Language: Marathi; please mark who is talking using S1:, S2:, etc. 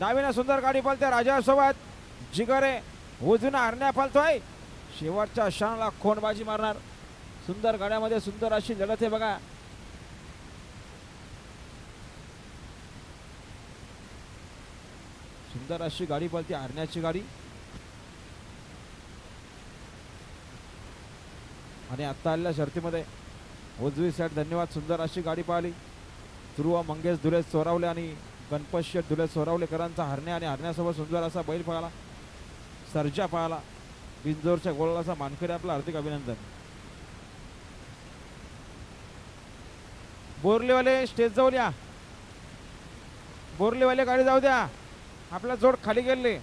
S1: डावीने सुंदर गाडी पळते राजासोबत जिगरे उजवीने हरण्या पळतोय शेवटच्या क्षणाला खोंडबाजी मारणार सुंदर गाड्यामध्ये सुंदर अशी लढत आहे बघा सुंदर अशी गाडी पळते हरण्याची गाडी आणि आता आलेल्या शर्तीमध्ये उजवी साईड धन्यवाद सुंदर अशी गाडी पाहिली ध्रुव मंगेश धुले सोरावले आणि गणपत शेठ धुले सोरावलेकरांचा हरण्या आणि हरण्यासोबत सुंदर असा बैल पळाला सर्जा पळाला बिंजोरच्या गोलाचा मानकरी आपलं हार्दिक अभिनंदन बोरलेवाले स्टेज जवळ या बोरलेवाले गाडी जाऊ द्या आपला जोड खाली गेले